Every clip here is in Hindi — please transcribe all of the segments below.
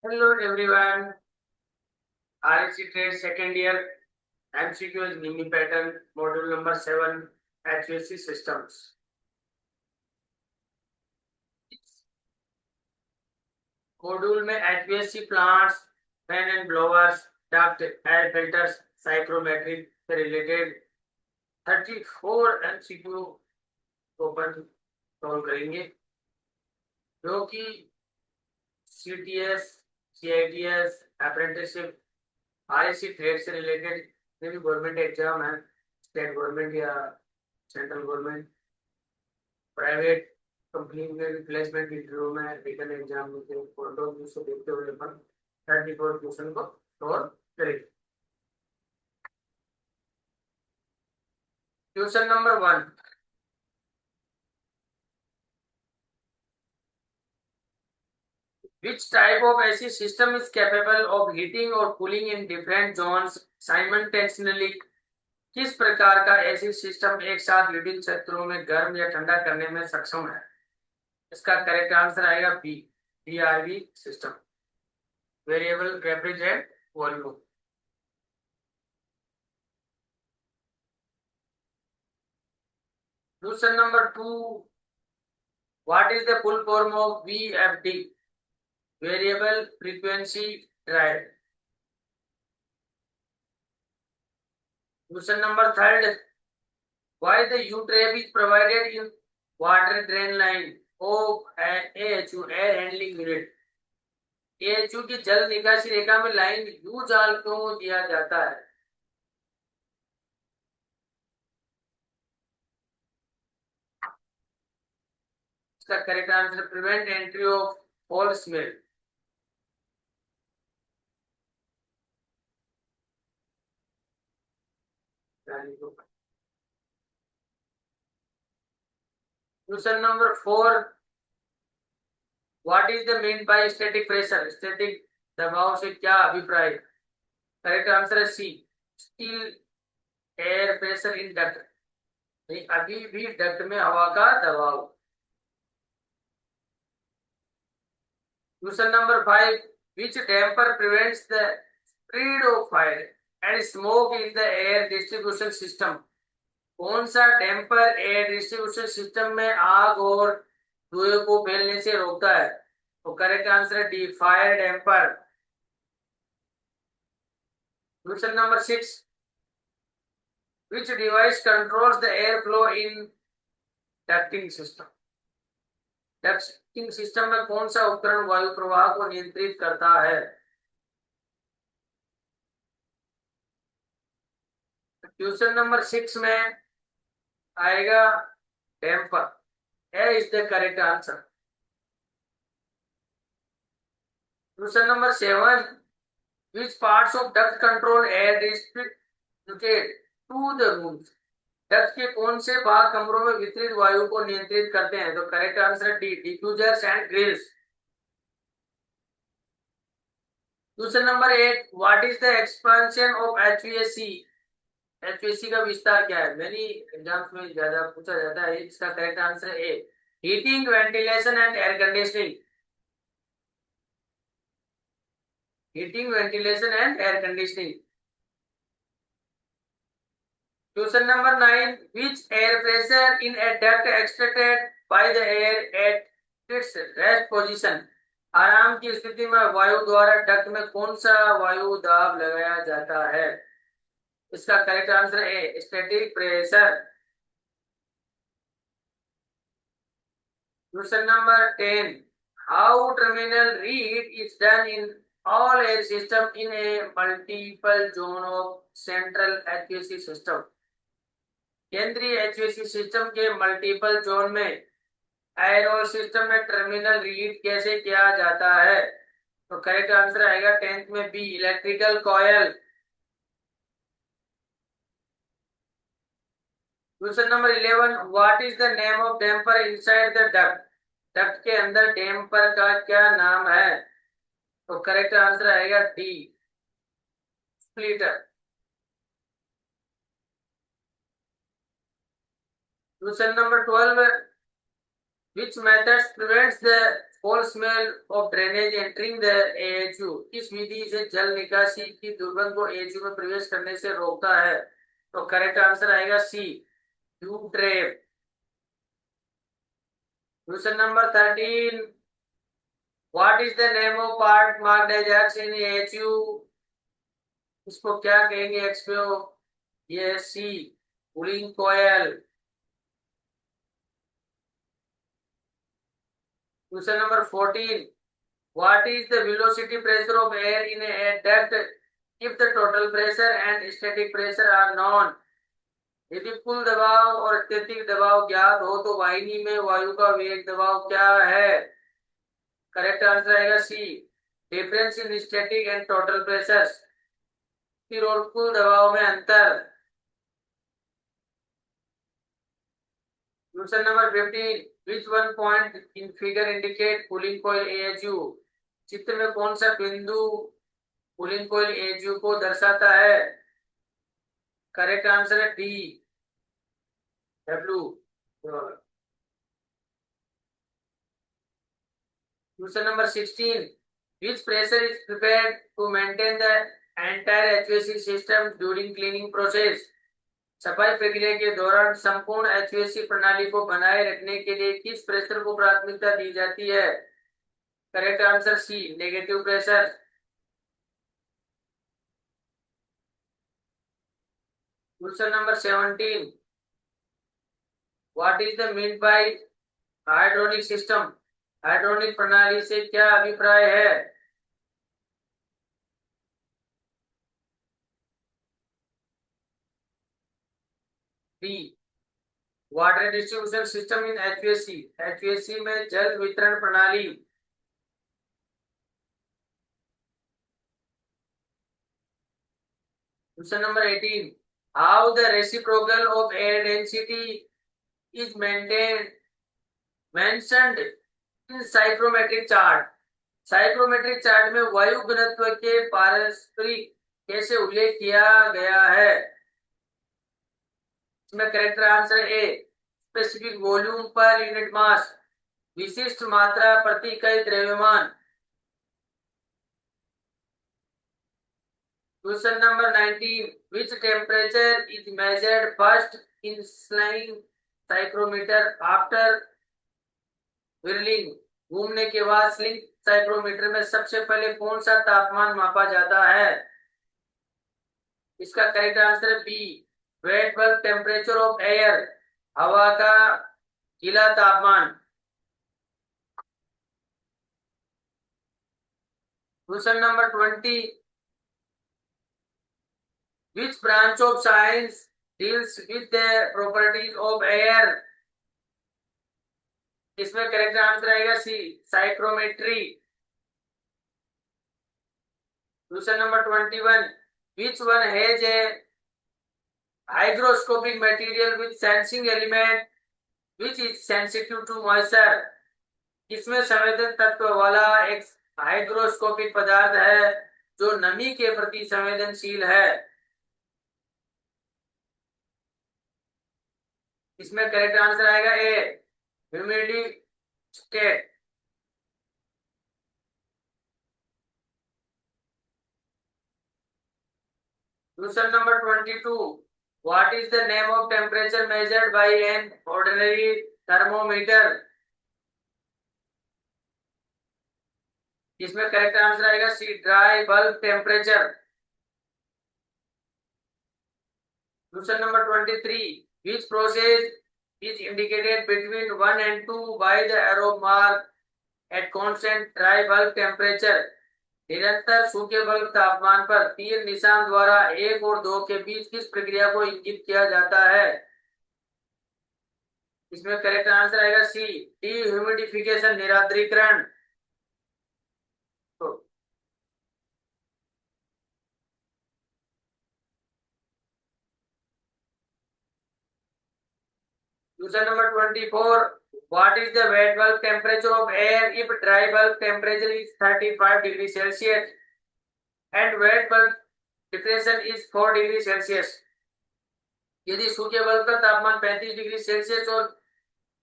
Hello everyone. RSC Trade second year MCQ is Nimi pattern module number 7 HVAC systems. Module में HVAC plants, fan and blowers, duct, air filters, psychrometric से रिलेटेड 34 MCQ को अपन सॉल्व करेंगे, जो कि CTS, CITS, apprenticeship, RSC trade से रिलेटेड जो भी गवर्नमेंट एग्जाम है, स्टेट गवर्नमेंट या सेंट्रल गवर्नमेंट, प्राइवेट कंपनी में रिप्लेसमेंट इंटरव्यू में रिटन एग्जाम में फोटो से देखते हुए अपन 34 क्वेश्चन को सॉल्व करेंगे। Question number 1, which type of AC system is capable of heating or cooling in different zones simultaneously? किस प्रकार का एसी सिस्टम एक साथ विभिन्न क्षेत्रों में गर्म या ठंडा करने में सक्षम है? इसका करेक्ट आंसर आएगा B, VRV system, variable refrigerant volume. Question number 2, what is the full form of VFD, variable frequency drive. Question number 3, why the U trap is provided in water drain line of AHU, air handling unit. AHU की जल निकासी रेखा में लाइन U जाल क्यों दिया जाता है? इसका correct answer prevent entry of foul smell. Question number 4, what is the mean by static pressure, static दबाव से क्या अभिप्राय? करेक्ट आंसर है C, still air pressure in duct, अभी भी डक्ट में हवा का दबाव। Question number 5, which damper prevents the spread of fire and smoke in the air distribution system? कौन सा डैम्पर एयर डिस्ट्रीब्यूशन सिस्टम में आग और धुएं को फैलने से रोकता है? तो करेक्ट आंसर है D, fire damper. Question number 6, which device controls the air flow in ducting system? Ducting system में कौन सा उपकरण वायु प्रवाह को नियंत्रित करता है? क्वेश्चन नंबर 6 में आएगा damper, A is the correct answer. Question number 7, which parts of duct control air distributed to the rooms? Duct के कौन से भाग कमरों में वितरित वायु को नियंत्रित करते हैं? तो करेक्ट आंसर है D, diffusers and grills. Question number 8, what is the expansion of HVAC? HVAC का विस्तार क्या है? मेनी एग्जाम्स में ज्यादा पूछा जाता है। इसका करेक्ट आंसर है A, heating, ventilation and air conditioning. Heating, ventilation and air conditioning. Question number 9, which air pressure in a duct extracted by the air at its rest position? आराम की स्थिति में वायु द्वारा डक्ट में कौन सा वायु दाब लगाया जाता है? इसका करेक्ट आंसर है static pressure. Question number 10, how terminal read is done in all air system in A multiple zone of central HVAC system? केंद्रीय HVAC सिस्टम के मल्टीपल जोन में एयर सिस्टम में टर्मिनल रीड कैसे किया जाता है? तो करेक्ट आंसर आएगा 10th में B, electrical coil. Question number 11, what is the name of damper inside the duct? Duct के अंदर डैम्पर का क्या नाम है? तो करेक्ट आंसर आएगा D, splitter. Question number 12, which method prevents the foul smell of drainage entering the AHU. इस विधि से जल निकासी की दुर्गंध को AHU में प्रवेश करने से रोकता है। तो करेक्ट आंसर आएगा C, tube trap. Question number 13, what is the name of part marked as X in AHU? इसको क्या कहेंगे एक्स पे? ये C, cooling coil. Question number 14, what is the velocity pressure of air in a duct if the total pressure and static pressure are known? यदि कुल दबाव और स्थैतिक दबाव ज्ञात हो तो वाहिनी में वायु का वेग दबाव क्या है? करेक्ट आंसर आएगा C, difference in static and total pressure. स्थिर और कुल दबाव में अंतर। Question number 15, which one point in figure indicate cooling coil AHU? चित्र में कौन सा बिंदु कूलिंग कॉइल AHU को दर्शाता है? करेक्ट आंसर है D, W. Question number 16, which pressure is prepared to maintain the entire HVAC system during cleaning process? सफाई प्रक्रिया के दौरान संपूर्ण HVAC प्रणाली को बनाए रखने के लिए किस प्रेशर को प्राथमिकता दी जाती है? Correct answer C, negative pressure. Question number 17, what is the mean by hydraulic system? Hydraulic प्रणाली से क्या अभिप्राय है? D, water distribution system in HVAC। HVAC में जल वितरण प्रणाली। Question number 18, how the reciprocal of air density is mentioned in psychrometric chart. Psychrometric chart में वायु घनत्व के पारस्परिक कैसे उल्लेख किया गया है? इसमें correct answer A, specific volume per unit mass, विशिष्ट मात्रा प्रति इकाई द्रव्यमान। Question number 19, which temperature is measured first in sliding psychrometer after whirling? घूमने के बाद स्लिंग साइक्रोमीटर में सबसे पहले कौन सा तापमान मापा जाता है? इसका करेक्ट आंसर है B, wet bulb temperature of air, हवा का गीला तापमान। Question number 20, which branch of science deals with the properties of air? इसमें करेक्ट आंसर आएगा C, psychrometry. Question number 21, which one has a hygroscopic material with sensing element which is sensitive to moisture? इसमें संवेदन तत्व वाला एक हाइग्रोस्कोपिक पदार्थ है जो नमी के प्रति संवेदनशील है। इसमें करेक्ट आंसर आएगा A, humidity state. Question number 22, what is the name of temperature measured by an ordinary thermometer? इसमें करेक्ट आंसर आएगा C, dry bulb temperature. Question number 23, which process is indicated between 1 and 2 by the arrow mark at constant dry bulb temperature? निरंतर सूखे बल्ब तापमान पर तीर निशान द्वारा 1 और 2 के बीच किस प्रक्रिया को इंगित किया जाता है? इसमें करेक्ट आंसर आएगा सी, डीह्यूमिडिफिकेशन, निरार्द्रीकरण। तो question number 24, what is the wet bulb temperature of air if dry bulb temperature is 35 degrees Celsius and wet bulb temperature is 4 degrees Celsius? यदि सूखे बल्ब का तापमान 35 डिग्री सेल्सियस और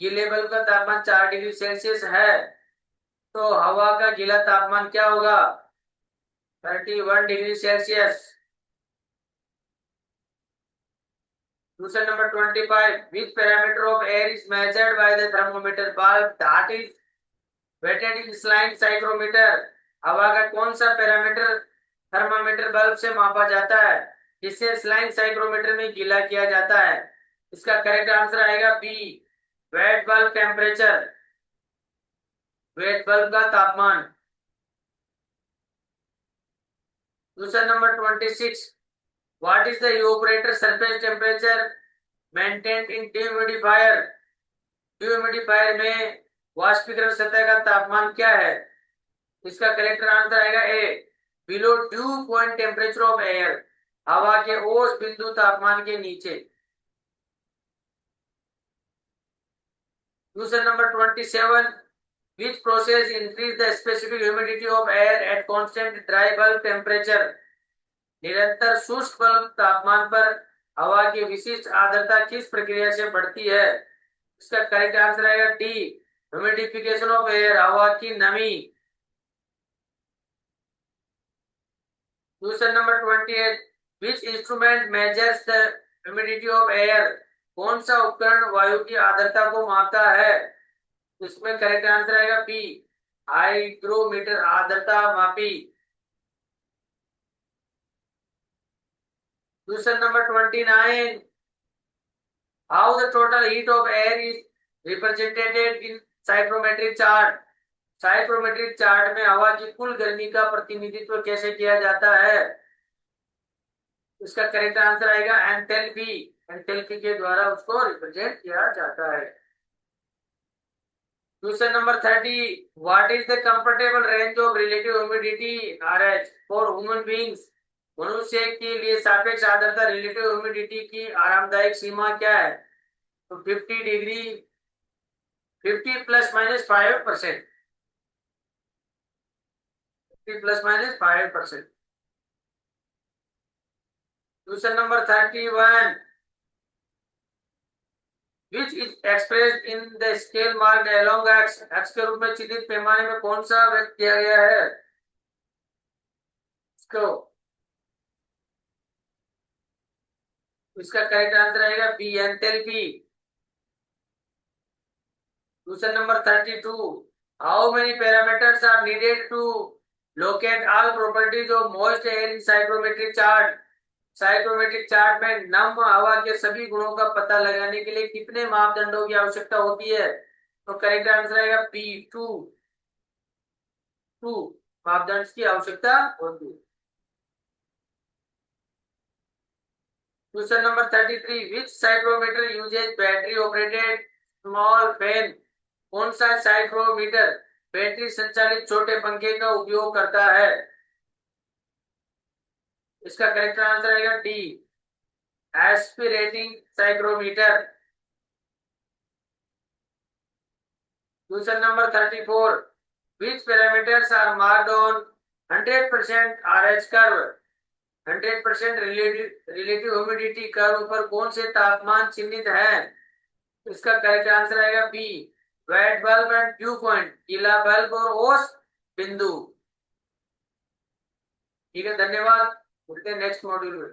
गीले बल्ब का तापमान 4 डिग्री सेल्सियस है तो हवा का गीला तापमान क्या होगा? 31 degree Celsius. Question number 25, which parameter of air is measured by the thermometer bulb that is weighted in slide psychrometer? हवा का कौन सा पैरामीटर थर्मामीटर बल्ब से मापा जाता है जिससे स्लाइड साइक्रोमीटर में गीला किया जाता है? इसका करेक्ट आंसर आएगा B, wet bulb temperature, wet bulb का तापमान। Question number 26, what is the evaporator surface temperature maintained in dehumidifier? Dehumidifier में वाष्पीकरण सतह का तापमान क्या है? इसका करेक्ट आंसर आएगा A, below dew point temperature of air, हवा के औसत बिंदु तापमान के नीचे। Question number 27, which process increase the specific humidity of air at constant dry bulb temperature? निरंतर शुष्क बल्ब तापमान पर हवा की विशिष्ट आर्द्रता किस प्रक्रिया से बढ़ती है? इसका करेक्ट आंसर आएगा डी, ह्यूमिडिफिकेशन ऑफ एयर, हवा की नमी। Question number 28, which instrument measures the humidity of air? कौन सा उपकरण वायु की आर्द्रता को मापता है? इसमें करेक्ट आंसर आएगा बी, हाइग्रोमीटर, आर्द्रता मापी। Question number 29, how the total heat of air is represented in psychrometric chart? Psychrometric chart में हवा की कुल गर्मी का प्रतिनिधित्व कैसे किया जाता है? इसका करेक्ट आंसर आएगा एंथैल्पी, एंथैल्पी के द्वारा उसको रिप्रेजेंट किया जाता है। Question number 30, what is the comfortable range of relative humidity RH for human beings? मनुष्य के लिए सापेक्ष आर्द्रता रिलेटिव ह्यूमिडिटी की आरामदायक सीमा क्या है? तो 50 degree, 50 plus minus 5%, 50 plus minus 5%। Question number 31, which is expressed in the scale marked along x? x के रूप में चित्रित पैमाने में कौन सा व्यक्त किया गया है? इसका करेक्ट आंसर आएगा B, enthalpy. Question number 32, how many parameters are needed to locate all properties of moist air in psychrometric chart? Psychrometric chart में नम हवा के सभी गुणों का पता लगाने के लिए कितने मापदंडों की आवश्यकता होती है? तो करेक्ट आंसर आएगा बी, 2 मापदंड की आवश्यकता होती है। Question number 33, which psychrometer uses battery operated small fan? कौन सा साइक्रोमीटर बैटरी संचालित छोटे पंखे का उपयोग करता है? इसका करेक्ट आंसर आएगा D, aspirating psychrometer. Question number 34, which parameters are marked on 100% RH curve? 100% relative humidity curve पर कौन से तापमान चिन्हित है? इसका करेक्ट आंसर आएगा B, wet bulb and dew point, गीला बल्ब और औसत बिंदु। ठीक है, धन्यवाद, मिलते हैं नेक्स्ट मॉड्यूल में।